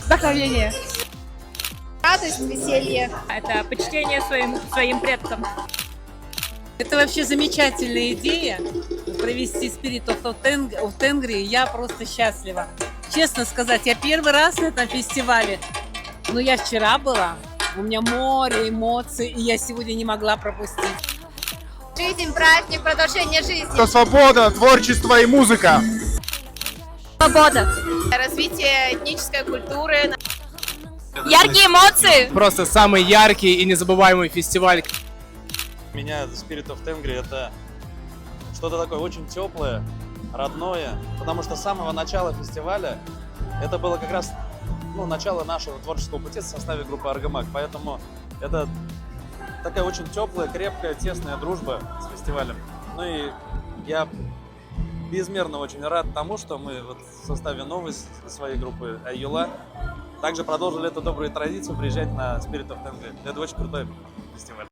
Вдохновение. Радость, веселье. Это почтение своим предкам. Это вообще замечательная идея провести Spirit of Tengri. Я просто счастлива. Честно сказать, я первый раз на этом фестивале. Но я вчера была. У меня море эмоций, и я сегодня не могла пропустить. Жизнь, праздник, продолжение жизни. Это свобода, творчество и музыка. Свобода. Развитие этнической культуры. Яркие эмоции. Просто самый яркий и незабываемый фестиваль. Для меня The Spirit of Tengri — это что-то такое очень теплое, родное, потому что с самого начала фестиваля это было как раз начало нашего творческого пути в составе группы Аргамак, поэтому это такая очень теплая, крепкая, тесная дружба с фестивалем. Ну и я безмерно очень рад тому, что мы вот в составе новой своей группы Айюла также продолжили эту добрую традицию приезжать на Spirit of Tengri. Это очень крутой фестиваль.